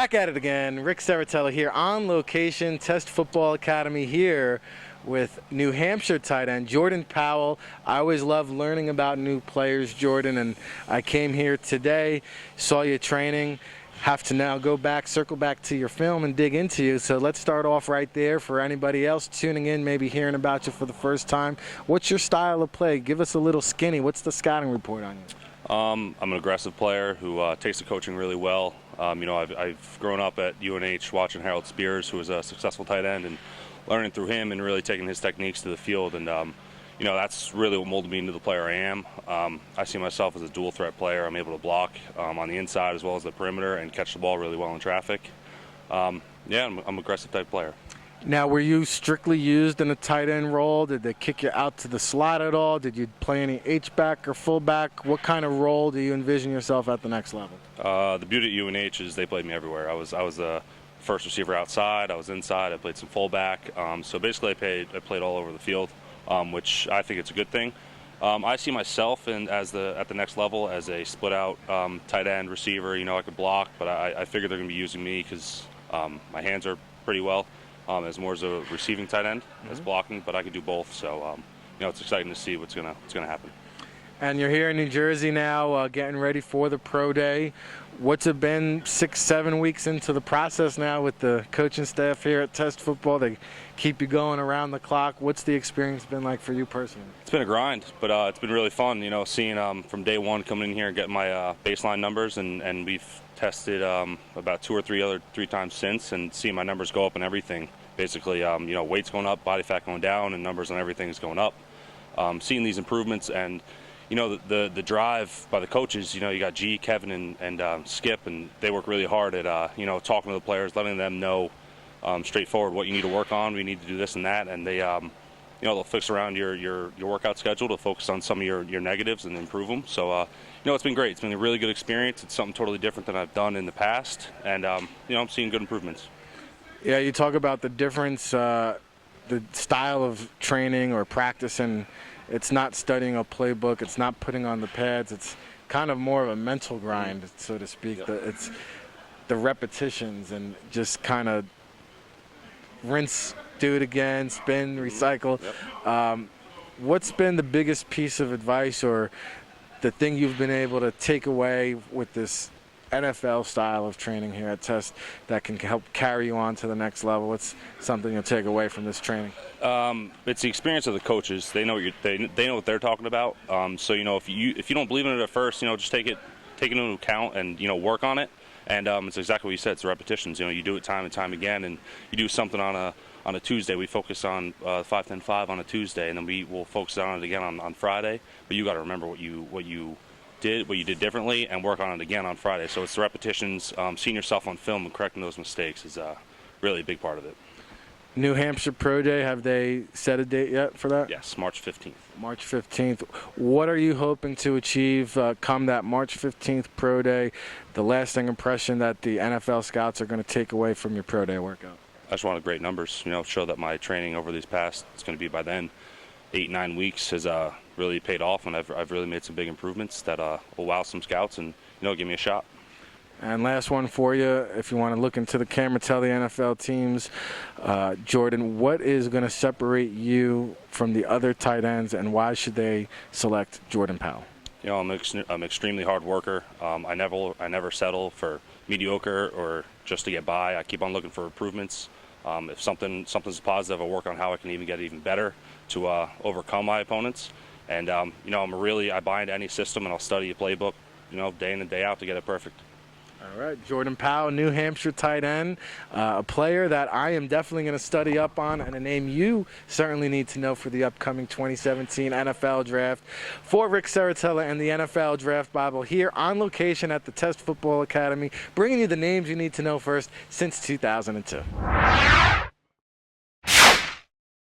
Back at it again. Ric Serritella here on location, Test Football Academy here with New Hampshire tight end Jordan Powell. I always love learning about new players, Jordan, and I came here today, saw you training. Have to now go back, circle back to your film and dig into you. So let's start off right there for anybody else tuning in, maybe hearing about you for the first time. What's your style of play? Give us a little skinny. What's the scouting report on you? I'm an aggressive player who takes the coaching really well. I've grown up at UNH watching Harold Spears, who was a successful tight end, and learning through him and really taking his techniques to the field. And that's really what molded me into the player I am. I see myself as a dual threat player. I'm able to block on the inside as well as the perimeter and catch the ball really well in traffic. I'm an aggressive type player. Now, were you strictly used in a tight end role? Did they kick you out to the slot at all? Did you play any H-back or fullback? What kind of role do you envision yourself at the next level? The beauty at UNH is they played me everywhere. I was the first receiver outside. I was inside. I played some fullback. So basically, I played all over the field, which I think it's a good thing. I see myself at the next level as a split-out tight end receiver. I could block, but I figure they're going to be using me because my hands are pretty well. As more as a receiving tight end as blocking, but I can do both. So it's exciting to see what's gonna happen. And you're here in New Jersey now, getting ready for the pro day. What's it been 6-7 weeks into the process now with the coaching staff here at Test Football? They keep you going around the clock. What's the experience been like for you personally? It's been a grind, but it's been really fun. Seeing from day one coming in here and getting my baseline numbers, and we've tested about two or three times since, and seeing my numbers go up and everything. Basically, weight's going up, body fat going down, and numbers on everything is going up. Seeing these improvements and the drive by the coaches. You got G, Kevin, and Skip, and they work really hard at talking to the players, letting them know straightforward what you need to work on. We need to do this and that, and they they'll fix around your workout schedule to focus on some of your negatives and improve them. So it's been great. It's been a really good experience. It's something totally different than I've done in the past, and I'm seeing good improvements. Yeah, you talk about the difference, the style of training or practice, and it's not studying a playbook. It's not putting on the pads. It's kind of more of a mental grind, so to speak. Yep. It's the repetitions and just kind of rinse, do it again, spin, recycle. Yep. What's been the biggest piece of advice or the thing you've been able to take away with this NFL style of training here at Test that can help carry you on to the next level? What's something you'll take away from this training? It's the experience of the coaches. They know they know what they're talking about. So if you don't believe in it at first, just take it into account and work on it. And it's exactly what you said. It's the repetitions. You do it time and time again, and you do something on a Tuesday. We focus on 5-10-5 on a Tuesday, and then we will focus on it again on Friday. But you got to remember what you did differently, and work on it again on Friday. So it's the repetitions, seeing yourself on film and correcting those mistakes is really a big part of it. New Hampshire Pro Day, have they set a date yet for that? Yes, March 15th. March 15th. What are you hoping to achieve come that March 15th Pro Day, the lasting impression that the NFL scouts are going to take away from your Pro Day workout? I just wanted great numbers, show that my training over these past, it's going to be by then, 8-9 weeks has really paid off, and I've really made some big improvements that will wow some scouts and give me a shot. And last one for you, if you want to look into the camera, tell the NFL teams, Jordan, what is going to separate you from the other tight ends, and why should they select Jordan Powell? I'm an extremely hard worker. I never settle for mediocre or just to get by. I keep on looking for improvements. If something's positive, I work on how I can even get even better to overcome my opponents. And I buy into any system, and I'll study a playbook, day in and day out to get it perfect. All right, Jordan Powell, New Hampshire tight end, a player that I am definitely going to study up on, and a name you certainly need to know for the upcoming 2017 NFL Draft. For Ric Serritella and the NFL Draft Bible, here on location at the Test Football Academy, bringing you the names you need to know first since 2002.